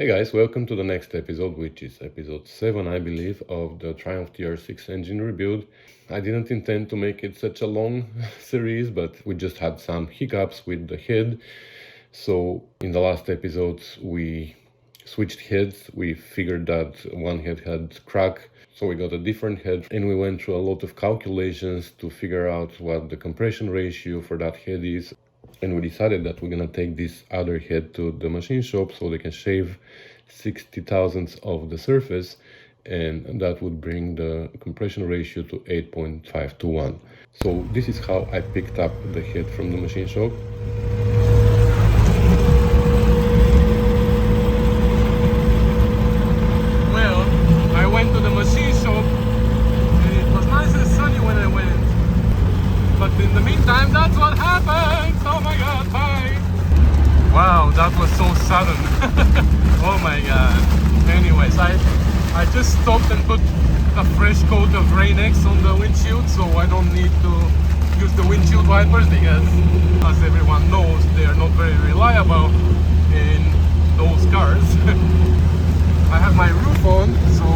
Hey guys, welcome to the next episode, which is episode 7, I believe, of the Triumph TR6 engine rebuild. I didn't intend to make it such a long series, but we just had some hiccups with the head. So in the last episode, we switched heads. We figured that one head had crack, so we got a different head, and we went through a lot of calculations to figure out what the compression ratio for that head is. And we decided that we're gonna take this other head to the machine shop so they can shave 60 thousandths of the surface, and that would bring the compression ratio to 8.5 to 1. So this is how I picked up the head from the machine shop. Well, I went to the machine shop and it was nice and sunny when I went. But in the meantime, that's what happened. Oh my god, hi. Wow, that was so sudden. Oh my god. Anyways, I just stopped and put a fresh coat of Rain-X on the windshield, so I don't need to use the windshield wipers because, as everyone knows, they are not very reliable in those cars. I have my roof on, so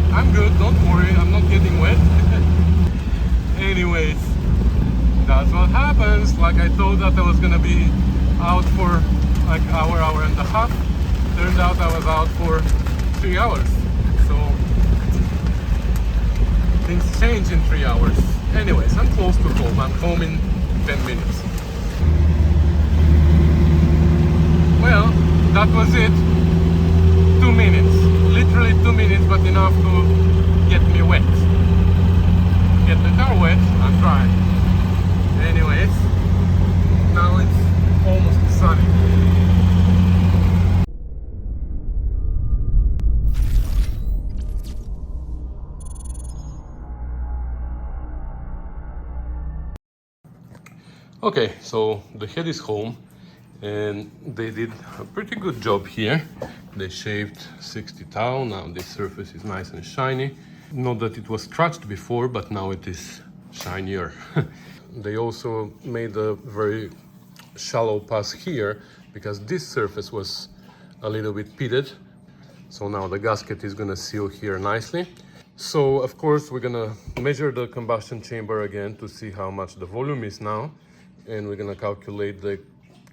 I'm good, don't worry, I'm not getting wet. Anyways, that's what happens. Like I thought that I was gonna be out for like hour and a half. Turned out I was out for 3 hours. So things change in 3 hours. Anyways, I'm close to home. I'm home in 10 minutes. Well, that was it. 2 minutes. Literally 2 minutes, but enough to get me wet. Get the car wet and dry. Anyways, now it's almost sunny. Okay, so the head is home and they did a pretty good job here. They shaved 60 thou. Now this surface is nice and shiny. Not that it was scratched before, but now it is shinier. They also made a very shallow pass here because this surface was a little bit pitted. So now the gasket is gonna seal here nicely. So of course we're gonna measure the combustion chamber again to see how much the volume is now, and we're gonna calculate the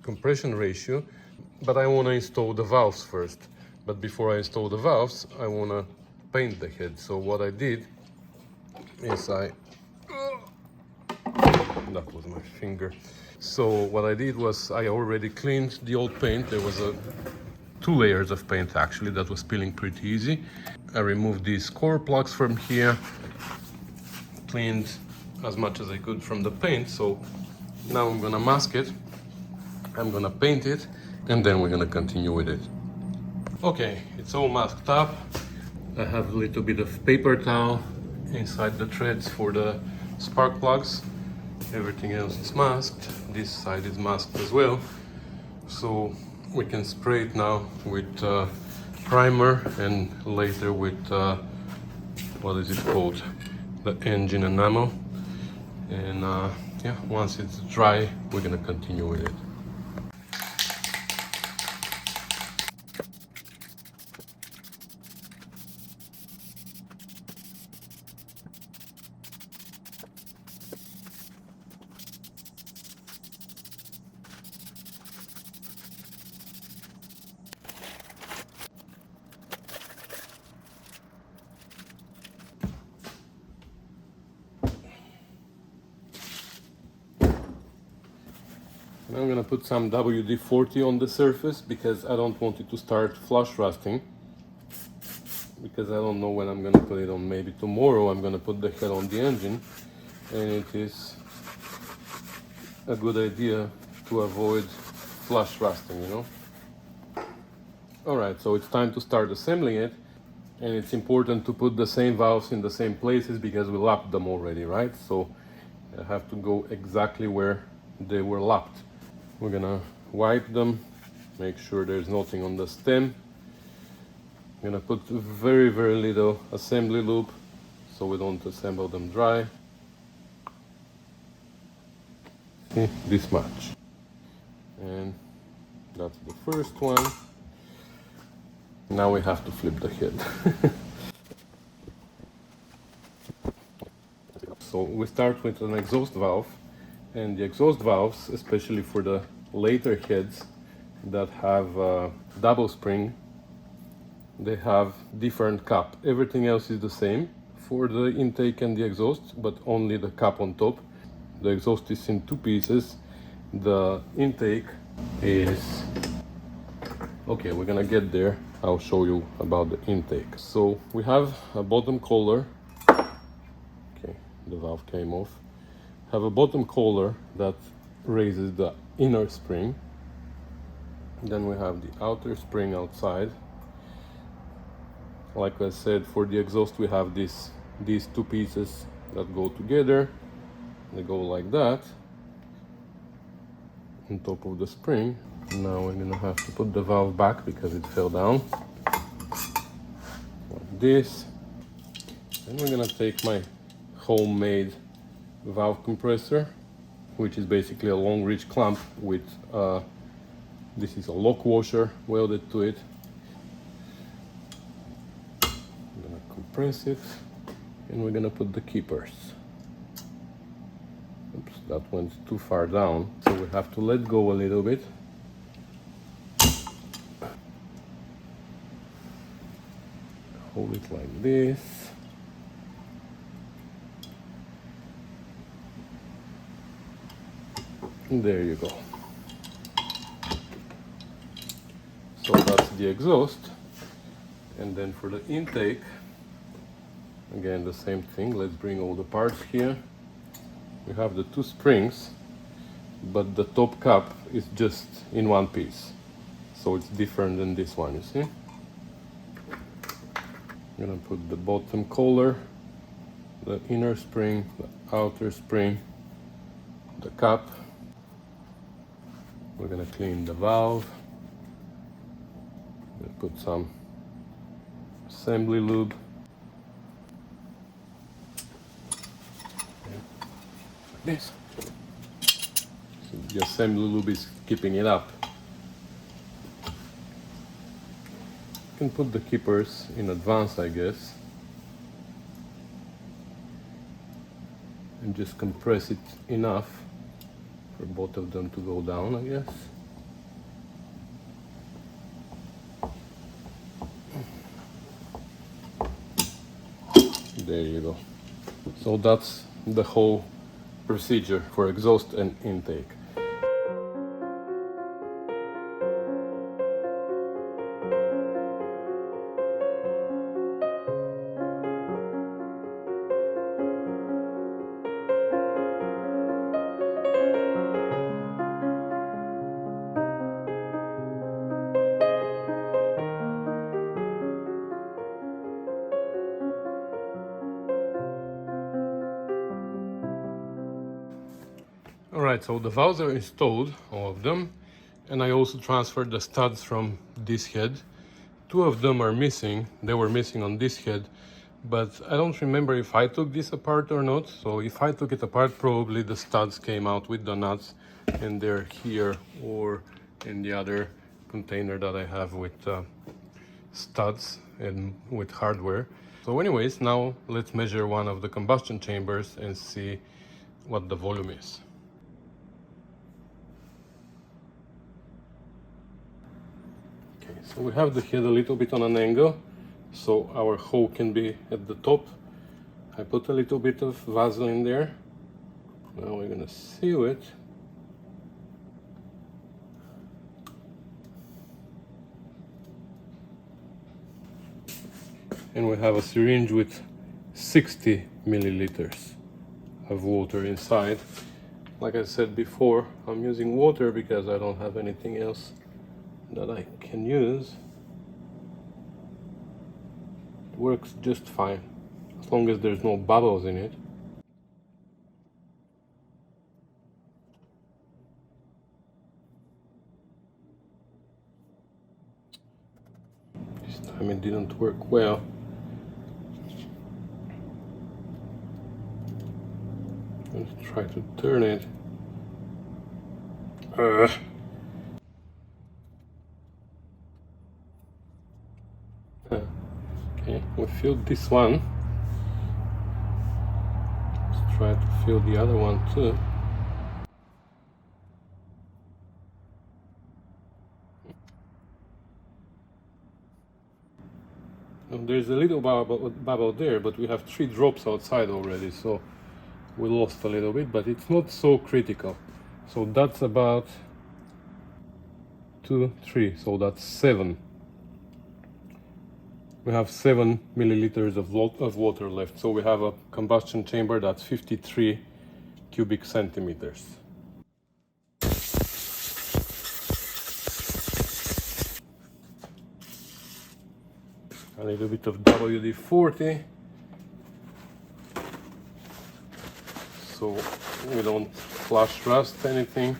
compression ratio. But I wanna install the valves first. But before I install the valves, I wanna paint the head. So what I did is that was my finger. So what I did was I already cleaned the old paint. There was 2 layers of paint actually that was peeling pretty easy. I removed these core plugs from here, cleaned as much as I could from the paint. So now I'm gonna mask it, I'm gonna paint it, and then we're gonna continue with it. Okay, it's all masked up. I have a little bit of paper towel inside the threads for the spark plugs. Everything else is masked. This side is masked as well. So we can spray it now with primer and later with what is it called? The engine enamel. And yeah, once it's dry, we're gonna continue with it. Now I'm gonna put some WD-40 on the surface because I don't want it to start flush rusting. Because I don't know when I'm gonna put it on. Maybe tomorrow I'm gonna put the head on the engine, and it is a good idea to avoid flush rusting, you know. Alright, so it's time to start assembling it, and it's important to put the same valves in the same places because we lapped them already, right? So I have to go exactly where they were lapped. We're gonna wipe them, make sure there's nothing on the stem. I'm gonna put very little assembly lube so we don't assemble them dry. See, this much. And that's the first one. Now we have to flip the head. So we start with an exhaust valve, and the exhaust valves, especially for the later heads that have double spring, they have different cap. Everything else is the same for the intake and the exhaust, but only the cap on top. The exhaust is in two pieces. The intake is... Okay, we're gonna get there. I'll show you about the intake. So we have a bottom collar. Okay, the valve came off. Have a bottom collar that raises the inner spring. Then we have the outer spring outside. Like I said, for the exhaust we have these two pieces that go together. They go like that on top of the spring. Now we're gonna have to put the valve back because it fell down. Like this. And we're gonna take my homemade valve compressor, which is basically a long reach clamp with this is a lock washer welded to it. I'm gonna compress it, and we're gonna put the keepers. Oops, that went too far down, so we have to let go a little bit. Hold it like this. And there you go. So that's the exhaust. And then for the intake, again the same thing. Let's bring all the parts here. We have the two springs, but the top cap is just in one piece. So it's different than this one, you see? I'm gonna put the bottom collar, the inner spring, the outer spring, the cap. We're gonna clean the valve. Put some assembly lube. Like this. So the assembly lube is keeping it up. You can put the keepers in advance, I guess, and just compress it enough for both of them to go down, I guess. There you go. So that's the whole procedure for exhaust and intake. Alright, so the valves are installed, all of them, and I also transferred the studs from this head. Two of them are missing. They were missing on this head, but I don't remember if I took this apart or not. So if I took it apart, probably the studs came out with the nuts, and they're here or in the other container that I have with studs and with hardware. So anyways, now let's measure one of the combustion chambers and see what the volume is. Okay, so we have the head a little bit on an angle, so our hole can be at the top. I put a little bit of Vaseline there. Now we're gonna seal it. And we have a syringe with 60 milliliters of water inside. Like I said before, I'm using water because I don't have anything else that I can use. It works just fine, as long as there's no bubbles in it. This time it didn't work well. Let's try to turn it. Okay, we filled this one. Let's try to fill the other one too. And there's a little bubble there, but we have 3 drops outside already, so we lost a little bit, but it's not so critical. So that's about 2, 3, so that's 7. We have 7 milliliters of water left, so we have a combustion chamber that's 53 cubic centimeters. A little bit of WD-40, so we don't flash rust anything.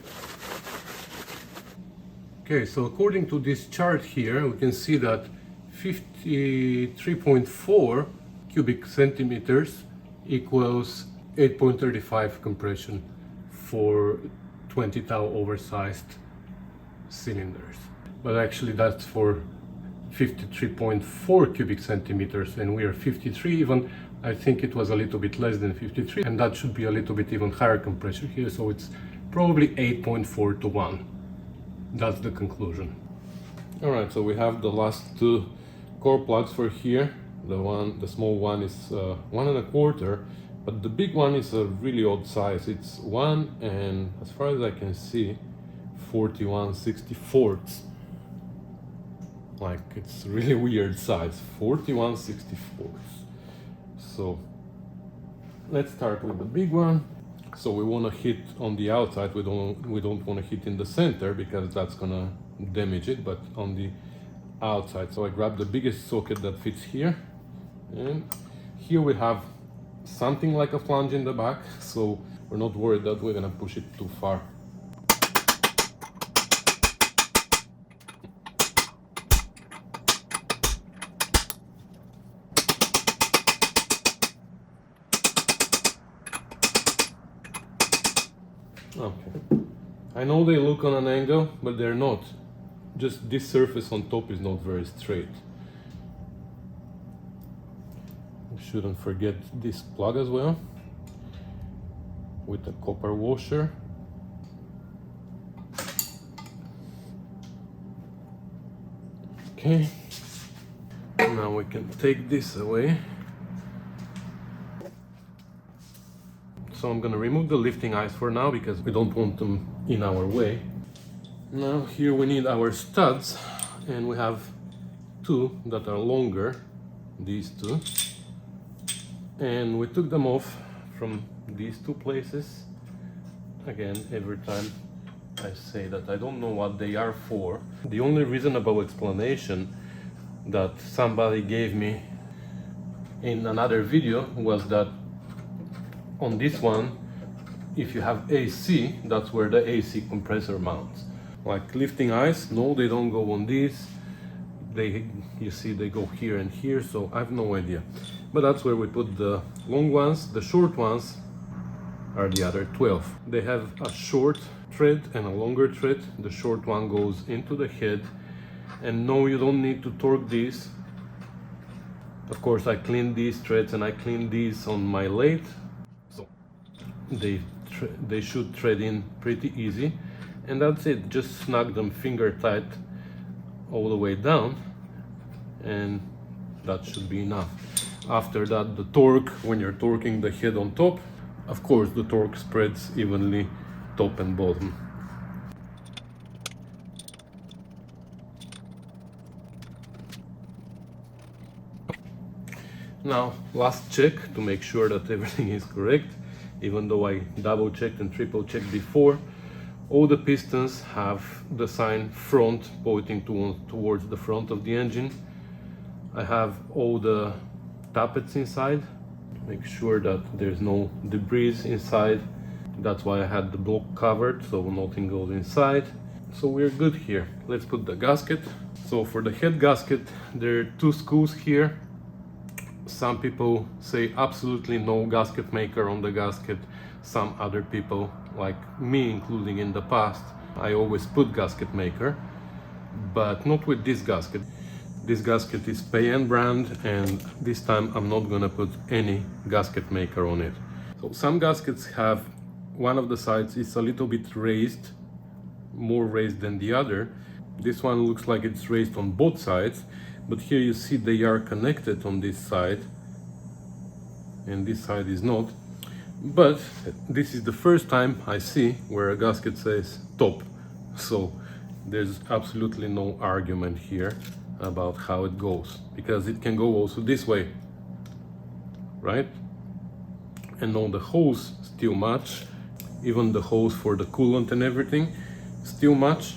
Okay, so according to this chart here, we can see that 53.4 cubic centimeters equals 8.35 compression for 20 thou oversized cylinders. But actually that's for 53.4 cubic centimeters, and we are 53 even. I think it was a little bit less than 53, and that should be a little bit even higher compression here, so it's probably 8.4 to 1. That's the conclusion. All right, so we have the last 2 core plugs for here. The small one is 1.25, but the big one is a really odd size. It's 1 and, as far as I can see, 41/64. Like, it's really weird size, 41/64. So let's start with the big one. So we want to hit on the outside. We don't want to hit in the center because that's gonna damage it, but on the outside. So I grab the biggest socket that fits here, and here we have something like a flange in the back, so we're not worried that we're gonna push it too far. Okay, I know they look on an angle, but they're not. Just this surface on top is not very straight. We shouldn't forget this plug as well, with the copper washer. Okay, now we can take this away. So I'm gonna remove the lifting eyes for now because we don't want them in our way. Now here we need our studs, and we have 2 that are longer, these 2. And we took them off from these 2 places. Again, every time I say that I don't know what they are for. The only reasonable explanation that somebody gave me in another video was that on this one, if you have AC, that's where the AC compressor mounts. Like lifting eyes, no, they don't go on these. You see, they go here and here, so I have no idea. But that's where we put the long ones. The short ones are the other 12. They have a short thread and a longer thread. The short one goes into the head. And no, you don't need to torque these. Of course, I cleaned these threads and I cleaned these on my lathe. So they should thread in pretty easy, and that's it. Just snug them finger tight all the way down, and that should be enough. After that, the torque, when you're torquing the head on top, of course the torque spreads evenly top and bottom. Now, last check to make sure that everything is correct. Even though I double checked and triple checked before, all the pistons have the sign front pointing towards the front of the engine. I have all the tappets inside. Make sure that there's no debris inside. That's why I had the block covered, so nothing goes inside. So we're good here. Let's put the gasket. So for the head gasket, there are 2 screws here. Some people say absolutely no gasket maker on the gasket. Some other people, like me including in the past, I always put gasket maker, but not with this gasket. This gasket is Pay brand, and this time I'm not gonna put any gasket maker on it. So some gaskets have one of the sides is a little bit raised, more raised than the other. This one looks like it's raised on both sides, but here you see they are connected on this side, and this side is not. But this is the first time I see where a gasket says top, so there's absolutely no argument here about how it goes, because it can go also this way, right? And all the holes still match, even the holes for the coolant and everything still match,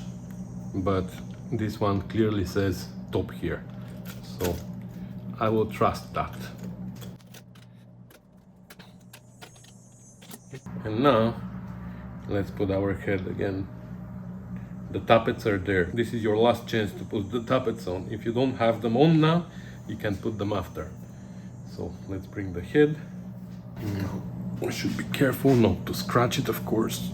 but this one clearly says top here, so I will trust that. And now let's put our head again. The tappets are there. This is your last chance to put the tappets on. If you don't have them on now, you can put them after. So let's bring the head. We should be careful not to scratch it, of course.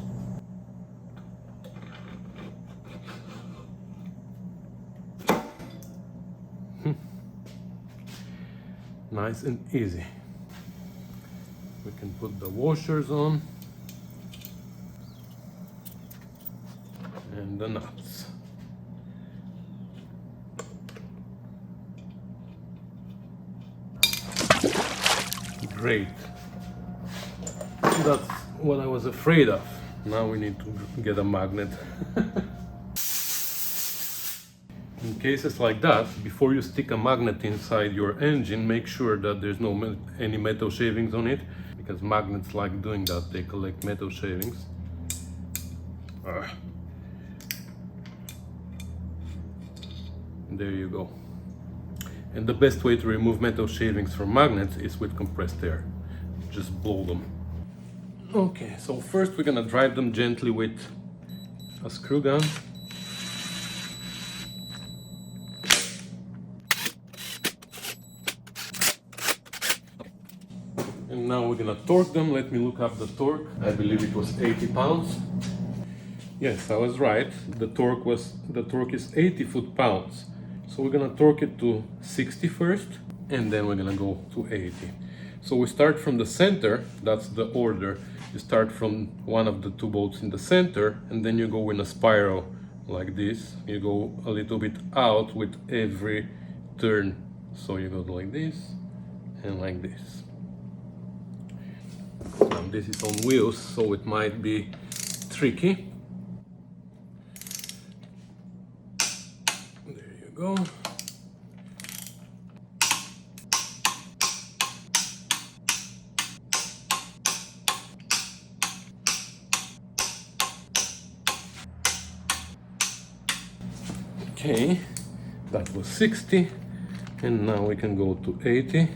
Nice and easy. We can put the washers on and the nuts. Great. That's what I was afraid of. Now we need to get a magnet. In cases like that, before you stick a magnet inside your engine, make sure that there's no any metal shavings on it, because magnets like doing that, they collect metal shavings. There you go. And the best way to remove metal shavings from magnets is with compressed air. Just blow them. Okay, so first we're gonna drive them gently with a screw gun. And now we're gonna torque them. Let me look up the torque. I believe it was 80 pounds. Yes, I was right. The torque is 80 foot-pounds. So we're gonna torque it to 60 first, and then we're gonna go to 80. So we start from the center. That's the order. You start from one of the two bolts in the center, and then you go in a spiral like this. You go a little bit out with every turn. So you go like this and like this. And this is on wheels, so it might be tricky. There you go. Okay, that was 60, and now we can go to 80.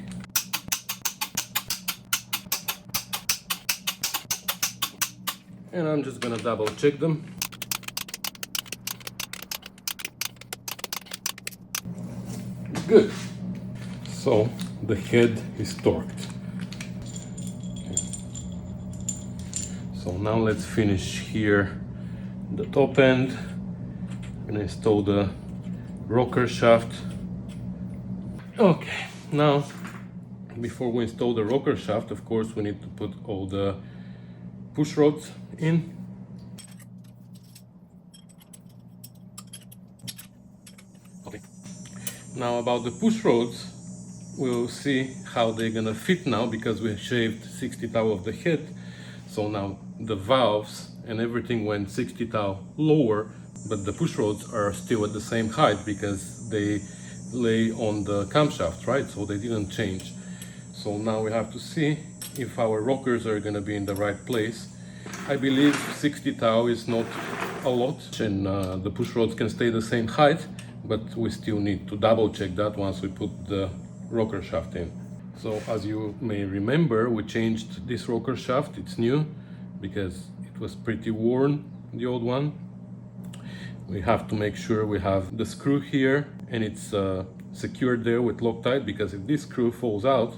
And I'm just gonna double check them. Good. So the head is torqued. Okay. So now let's finish here the top end. I'm gonna install the rocker shaft. Okay, now before we install the rocker shaft, of course, we need to put all the push rods in. Okay. Now about the push rods, we'll see how they're gonna fit now, because we shaved 60 thou of the head. So now the valves and everything went 60 thou lower, but the push rods are still at the same height because they lay on the camshaft, right? So they didn't change. So now we have to see if our rockers are gonna be in the right place. I believe 60 thou is not a lot, and the push rods can stay the same height, but we still need to double check that once we put the rocker shaft in. So as you may remember, we changed this rocker shaft. It's new because it was pretty worn, the old one. We have to make sure we have the screw here and it's secured there with Loctite, because if this screw falls out,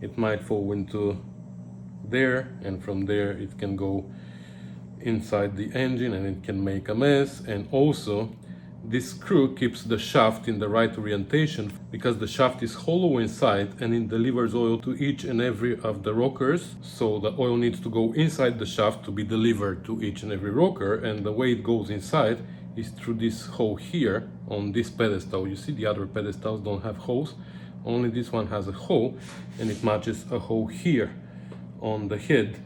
it might fall into there, and from there it can go inside the engine and it can make a mess. And also This screw keeps the shaft in the right orientation because the shaft is hollow inside and it delivers oil to each and every of the rockers. So the oil needs to go inside the shaft to be delivered to each and every rocker, and the way it goes inside is through this hole here on this pedestal. You see the other pedestals don't have holes, only this one has a hole, and it matches a hole here on the head.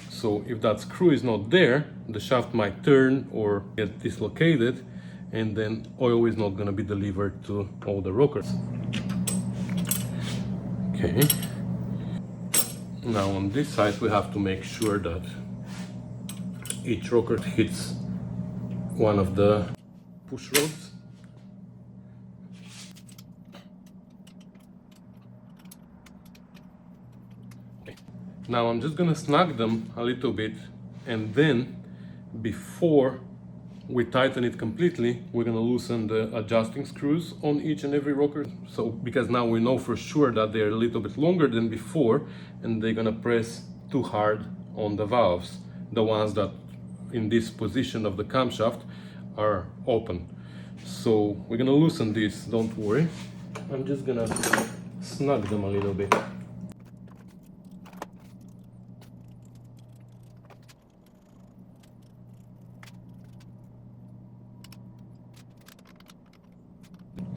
So if that screw is not there, the shaft might turn or get dislocated, and then oil is not going to be delivered to all the rockers. Okay. Now on this side we have to make sure that each rocker hits one of the push rods. Okay. Now I'm just gonna snug them a little bit, and then before we tighten it completely, we're gonna loosen the adjusting screws on each and every rocker. So because now we know for sure that they're a little bit longer than before, and they're gonna press too hard on the valves, the ones that in this position of the camshaft are open. So we're gonna loosen this, don't worry. I'm just gonna snug them a little bit.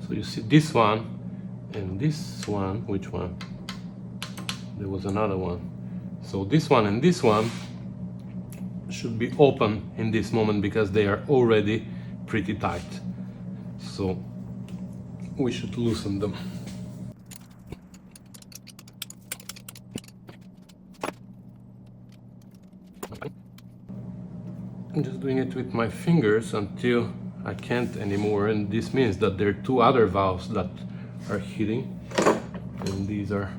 So you see this one and this one, which one? There was another one. So this one and this one should be open in this moment because they are already pretty tight. So we should loosen them. I'm just doing it with my fingers until I can't anymore, and this means that there are two other valves that are hitting, and these are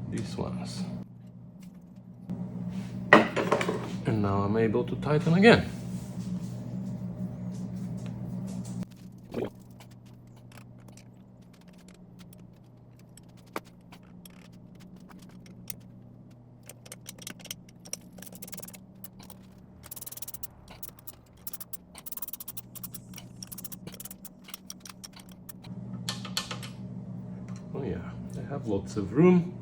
these ones. And now I'm able to tighten again. Oh yeah, they have lots of room,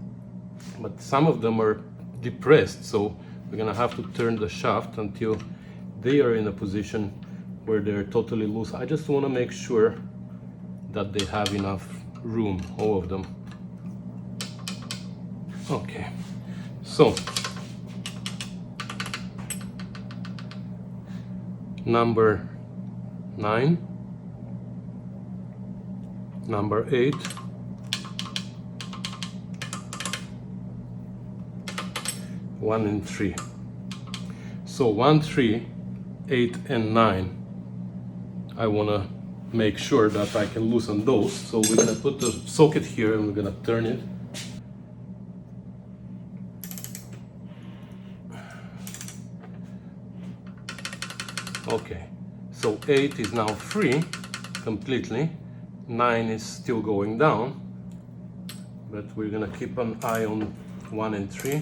but some of them are depressed, so we're gonna have to turn the shaft until they are in a position where they're totally loose. I just want to make sure that they have enough room, all of them. Okay, so number 9, number 8, one and 3. So 1, 3, 8 and 9, I want to make sure that I can loosen those. So we're going to put the socket here and we're going to turn it. Okay, so 8 is now free completely, 9 is still going down, but we're going to keep an eye on 1 and 3.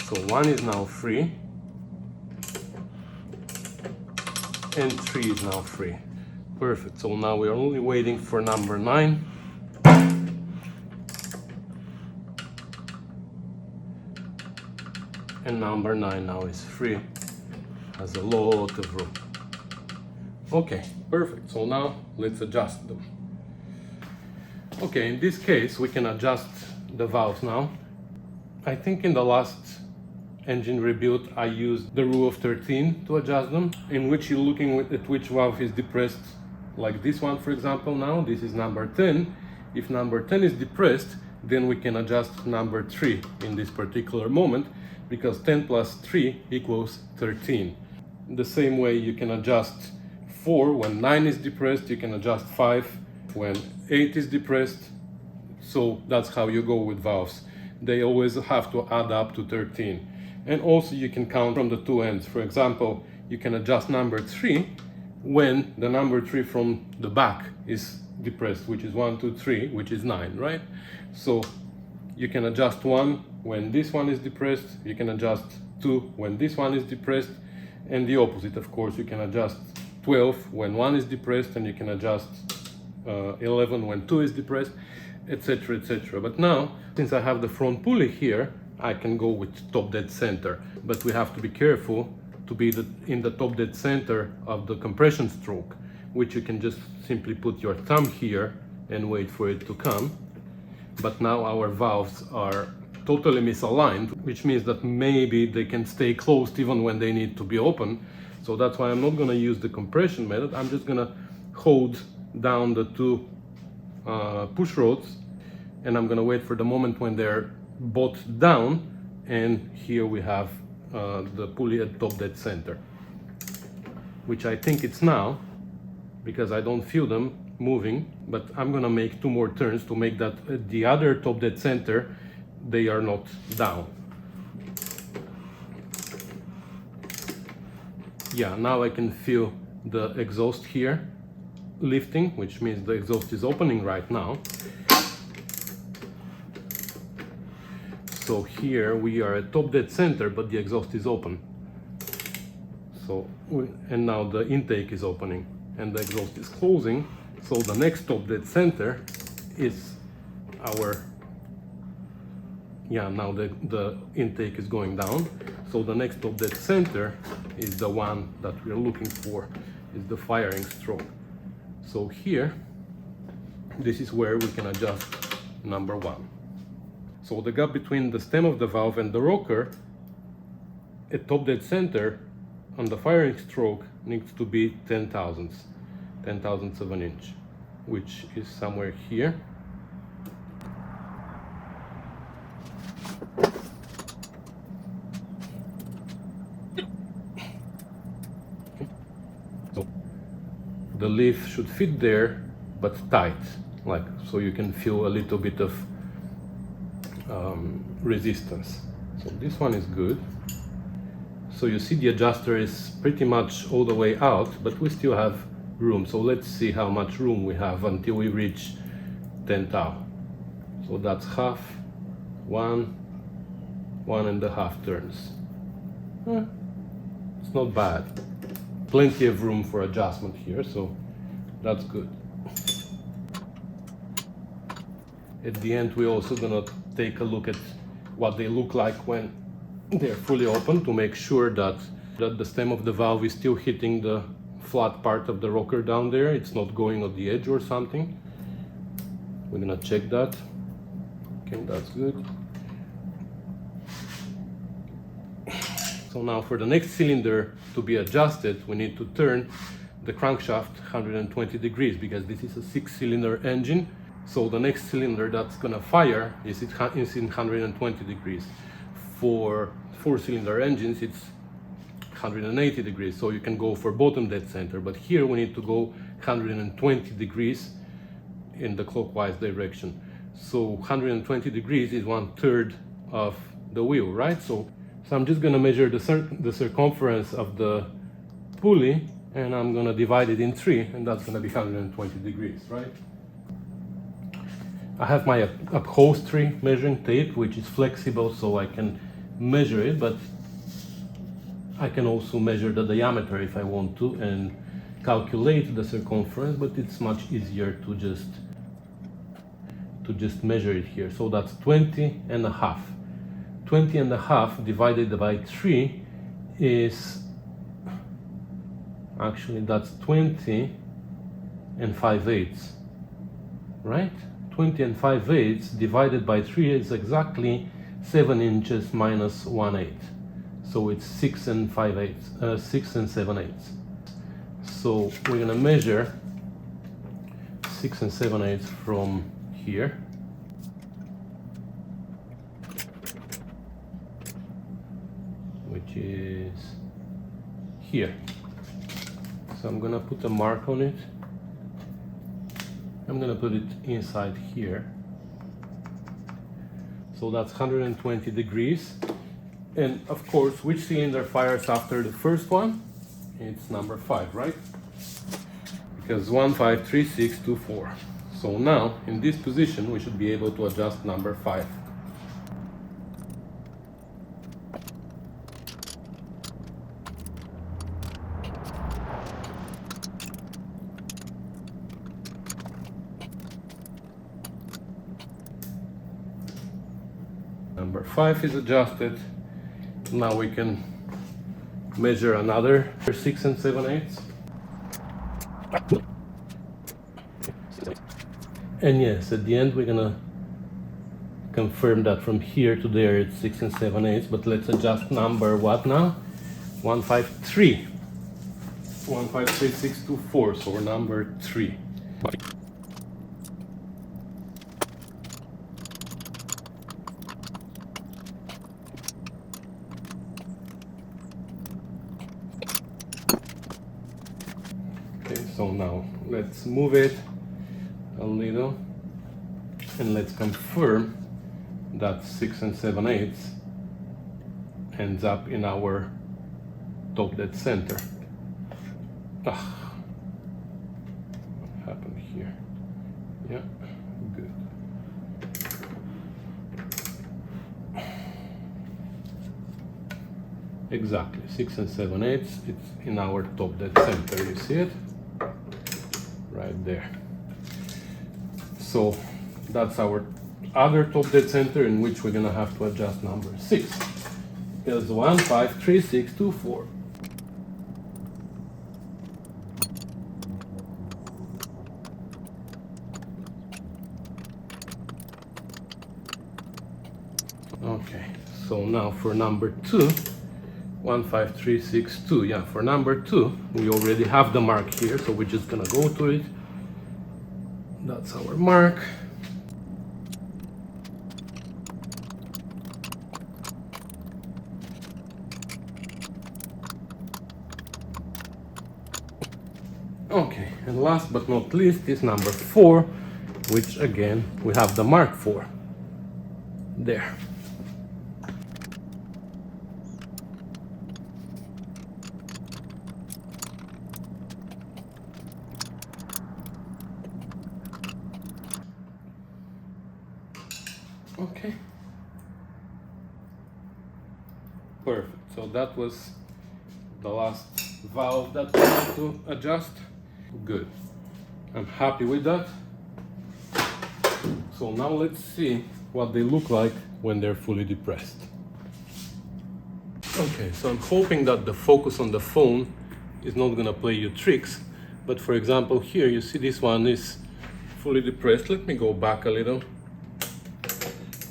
So 1 is now free, and 3 is now free. Perfect. So now we're only waiting for number 9. And number 9 now is free. Has a lot of room. Okay, perfect. So now let's adjust them. Okay, in this case we can adjust the valves now. I think in the last engine rebuild I used the rule of 13 to adjust them, in which you're looking at which valve is depressed, like this one for example. Now this is number 10. If number 10 is depressed, then we can adjust number 3 in this particular moment, because 10 plus 3 equals 13. The same way you can adjust 4 when 9 is depressed, you can adjust 5 when 8 is depressed. So that's how you go with valves. They always have to add up to 13. And also you can count from the two ends. For example, you can adjust number 3 when the number 3 from the back is depressed, which is 1, 2, 3, which is 9, right? So you can adjust 1 when this one is depressed, you can adjust 2 when this one is depressed, and the opposite, of course. You can adjust 12 when 1 is depressed, and you can adjust 11 when 2 is depressed, etc, etc. But now, since I have the front pulley here, I can go with top dead center, but we have to be careful to be in the top dead center of the compression stroke, which you can just simply put your thumb here and wait for it to come. But now our valves are totally misaligned, which means that maybe they can stay closed even when they need to be open. So that's why I'm not going to use the compression method. I'm just going to hold down the two push rods, and I'm going to wait for the moment when they're both down, and here we have the pulley at top dead center, which I think it's now, because I don't feel them moving. But I'm gonna make 2 more turns to make that the other top dead center, they are not down. Yeah, now I can feel the exhaust here lifting, which means the exhaust is opening right now. So here we are at top dead center, but the exhaust is open. So, and now the intake is opening and the exhaust is closing. So the next top dead center is our, yeah, now the intake is going down. So the next top dead center is the one that we're looking for, is the firing stroke. So here, this is where we can adjust number 1. So the gap between the stem of the valve and the rocker at top dead center on the firing stroke needs to be 10 thousandths of an inch, which is somewhere here. So the leaf should fit there, but tight, like, so you can feel a little bit of resistance. So this one is good. So you see the adjuster is pretty much all the way out, but we still have room. So let's see how much room we have until we reach 10 thou. So that's half, 1.5 turns. It's not bad. Plenty of room for adjustment here, so that's good. At the end, we're also gonna take a look at what they look like when they're fully open, to make sure that the stem of the valve is still hitting the flat part of the rocker down there. It's not going on the edge or something. We're gonna check that. Okay, that's good. So now for the next cylinder to be adjusted, we need to turn the crankshaft 120 degrees, because this is a 6-cylinder engine. So the next cylinder that's gonna fire is in 120 degrees. For 4-cylinder engines, it's 180 degrees, so you can go for bottom dead center. But here we need to go 120 degrees in the clockwise direction. So 120 degrees is 1/3 of the wheel, right? So I'm just gonna measure the circumference of the pulley, and I'm gonna divide it in 3, and that's gonna be 120 degrees, right? I have my upholstery measuring tape, which is flexible, so I can measure it, but I can also measure the diameter if I want to and calculate the circumference, but it's much easier to just measure it here. So that's 20.5. 20.5 divided by 3 is, actually that's 20.5, right? 20.5 divided by 3 is exactly 7 inches minus 1/8. So it's 6 7/8. So we're gonna measure 6 7/8 from here. Which is here. So I'm gonna put a mark on it. I'm gonna put it inside here. So that's 120 degrees. And of course, which cylinder fires after the first one? It's number 5, right? Because 1, 5, 3, 6, 2, 4. So now, in this position, we should be able to adjust number 5. Number 5 is adjusted. Now we can measure another 6 and 7/8. And yes, at the end we're gonna confirm that from here to there it's 6 and 7/8, but let's adjust number what now? 153. 153,624, so we're number 3. Okay, so now let's move it a little and let's confirm that 6 and 7/8 ends up in our top dead center. What happened here? Yeah, good. Exactly, 6 and 7/8, it's in our top dead center, you see it? Right there. So that's our other top dead center in which we're gonna have to adjust number 6. Is 153,624. Okay, so now for number 2, 153,622. Yeah, for number 2, we already have the mark here, so we're just gonna go to it. That's our mark. Okay, and last but not least is number 4, which again we have the mark for. There. Okay. Perfect. So that was the last valve that we had to adjust. Good. I'm happy with that. So now let's see what they look like when they're fully depressed. Okay, so I'm hoping that the focus on the phone is not gonna play you tricks. But for example, here you see this one is fully depressed. Let me go back a little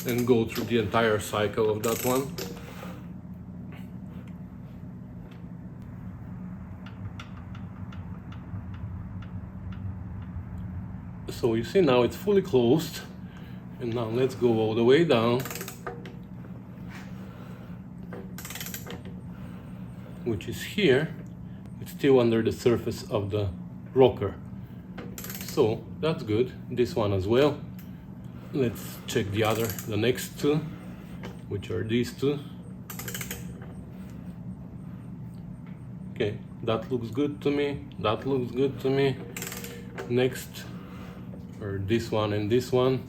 and go through the entire cycle of that one. So you see now it's fully closed, and now let's go all the way down, which is here. It's still under the surface of the rocker, so that's good. This one as well. Let's check the next two, which are these two. Okay, that looks good to me. That looks good to me. Next are this one and this one.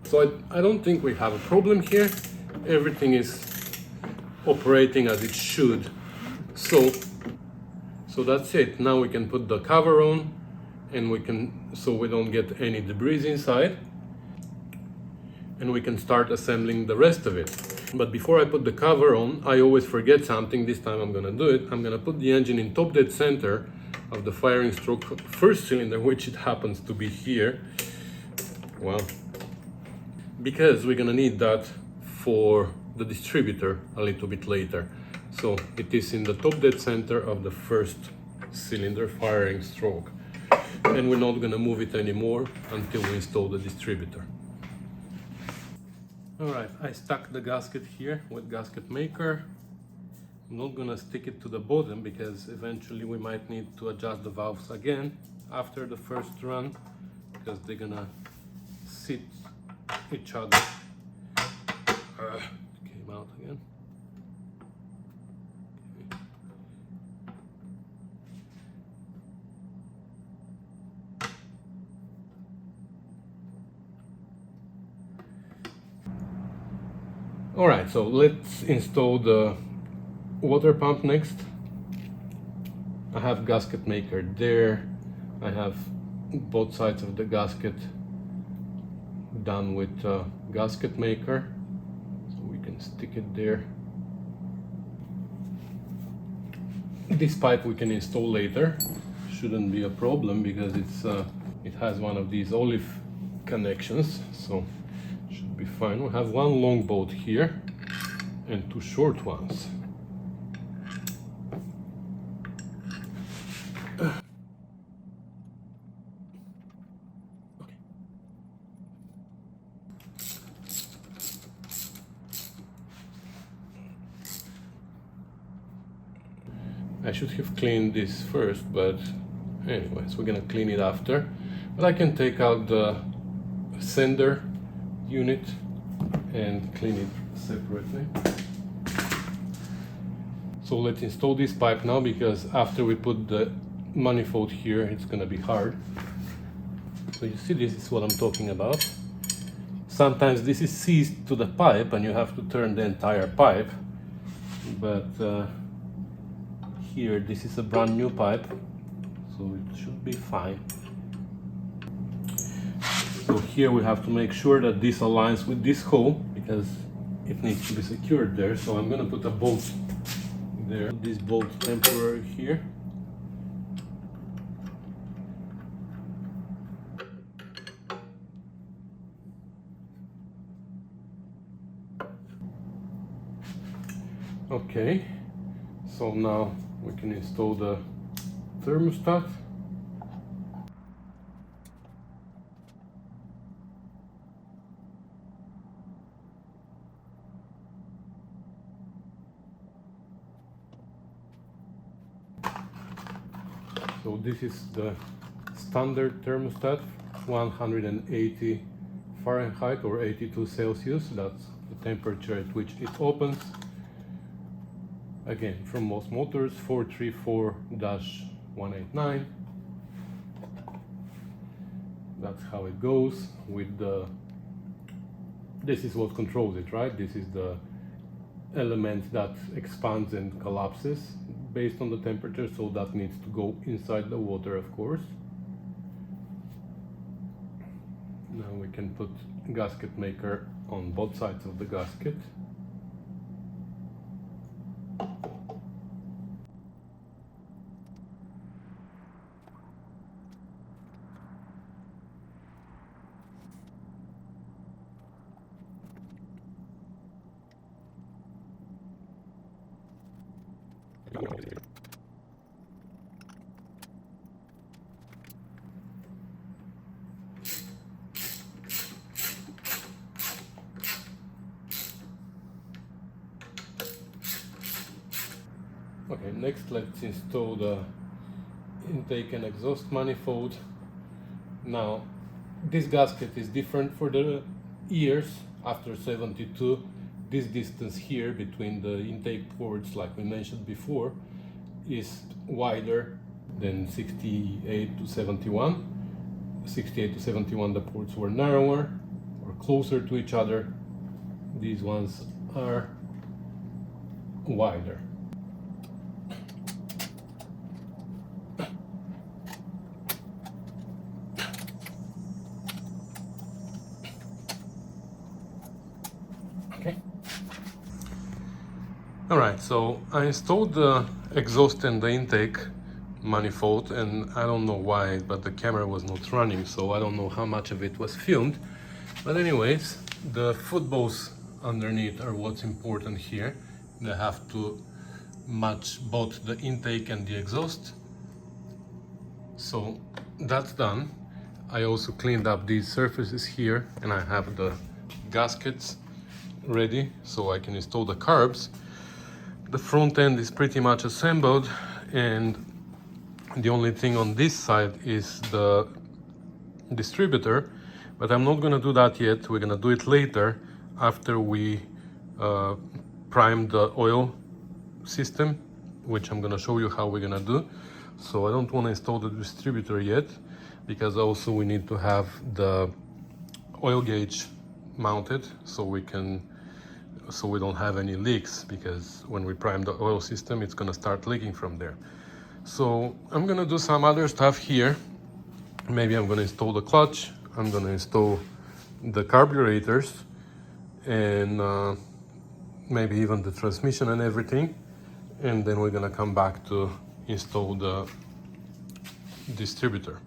So I don't think we have a problem here. Everything is operating as it should. So that's it. Now we can put the cover on, and so we don't get any debris inside, and we can start assembling the rest of it. But before I put the cover on, I always forget something. This time I'm gonna do it. I'm gonna put the engine in top dead center of the firing stroke first cylinder, which it happens to be here. Well, because we're gonna need that for the distributor a little bit later. So it is in the top dead center of the first cylinder firing stroke, and we're not gonna move it anymore until we install the distributor. Alright, I stuck the gasket here with gasket maker. I'm not gonna stick it to the bottom because eventually we might need to adjust the valves again after the first run, because they're gonna sit each other. Came out again. Okay. All right, so let's install the water pump next. I have gasket maker there. I have both sides of the gasket done with gasket maker, so we can stick it there. This pipe we can install later, shouldn't be a problem because it has one of these olive connections, so should be fine. We have one long bolt here and two short ones. I should have cleaned this first, but anyways, we're gonna clean it after. But I can take out the sender unit and clean it separately. So let's install this pipe now, because after we put the manifold here, it's gonna be hard. So you see, this is what I'm talking about. Sometimes this is seized to the pipe and you have to turn the entire pipe, but here this is a brand new pipe, so it should be fine. So here we have to make sure that this aligns with this hole, because it needs to be secured there. So I'm gonna put a bolt there, this bolt temporary here. Okay, so now we can install the thermostat. So this is the standard thermostat, 180 Fahrenheit or 82 Celsius. That's the temperature at which it opens. Again, from most motors, 434-189. That's how it goes with the... This is what controls it, right? This is the element that expands and collapses based on the temperature, so that needs to go inside the water, of course. Now we can put gasket maker on both sides of the gasket. Okay, next let's install the intake and exhaust manifold. Now, this gasket is different for the years. After 72, this distance here between the intake ports, like we mentioned before, is wider than 68 to 71. 68 to 71, the ports were narrower or closer to each other. These ones are wider. Okay. All right, so I installed the exhaust and the intake manifold, and I don't know why, but the camera was not running, so I don't know how much of it was filmed. But anyways, the footballs underneath are what's important here. They have to match both the intake and the exhaust. So that's done. I also cleaned up these surfaces here, and I have the gaskets ready so I can install the carbs. The front end is pretty much assembled, and the only thing on this side is the distributor, but I'm not gonna do that yet. We're gonna do it later after we prime the oil system, which I'm gonna show you how we're gonna do. So I don't want to install the distributor yet, because also we need to have the oil gauge mounted so we don't have any leaks, because when we prime the oil system, it's gonna start leaking from there. So I'm gonna do some other stuff here. Maybe I'm gonna install the clutch, I'm gonna install the carburetors, and maybe even the transmission and everything. And then we're gonna come back to install the distributor.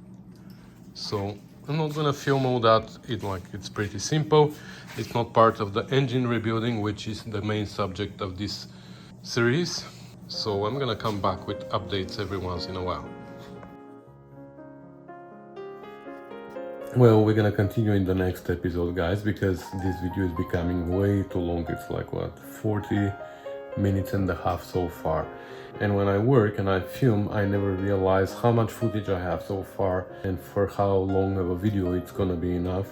So I'm not gonna film all that. It's pretty simple. It's not part of the engine rebuilding, which is the main subject of this series. So I'm gonna come back with updates every once in a while. Well, we're gonna continue in the next episode, guys, because this video is becoming way too long. It's like, what, 40 minutes and a half so far. And when I work and I film, I never realize how much footage I have so far and for how long of a video it's gonna be enough.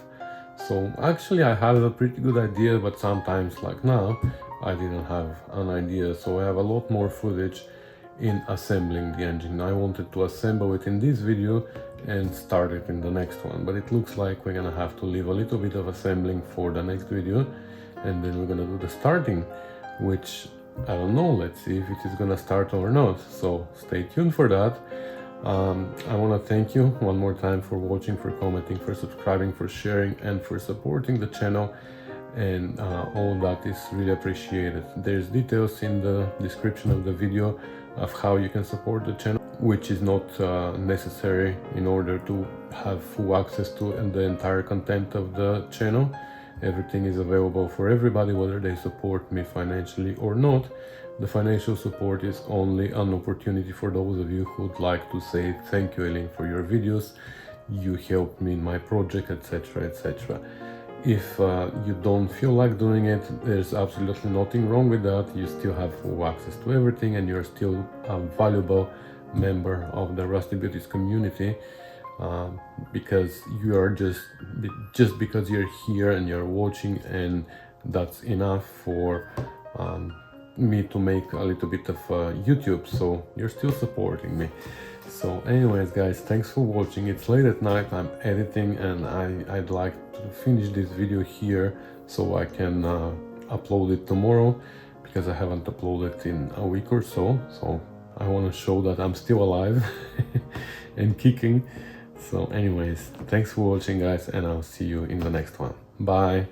So actually I have a pretty good idea, but sometimes, like now, I didn't have an idea. So I have a lot more footage in assembling the engine. I wanted to assemble it in this video and start it in the next one, but it looks like we're gonna have to leave a little bit of assembling for the next video, and then we're gonna do the starting, which I don't know. Let's see if it is gonna start or not, so stay tuned for that. I want to thank you one more time for watching, for commenting, for subscribing, for sharing, and for supporting the channel, and all that is really appreciated. There's details in the description of the video of how you can support the channel, which is not necessary in order to have full access to the entire content of the channel. Everything is available for everybody, whether they support me financially or not. The financial support is only an opportunity for those of you who would like to say thank you, Elin, for your videos. You helped me in my project, etc., etc. If you don't feel like doing it, there's absolutely nothing wrong with that. You still have full access to everything, and you're still a valuable member of the Rusty Beauties community. Because you are just because you're here and you're watching, and that's enough for me to make a little bit of YouTube, so you're still supporting me. So anyways, guys, thanks for watching. It's late at night, I'm editing, and I'd like to finish this video here so I can upload it tomorrow, because I haven't uploaded in a week or so. So I want to show that I'm still alive and kicking. So anyways, thanks for watching, guys, and I'll see you in the next one. Bye.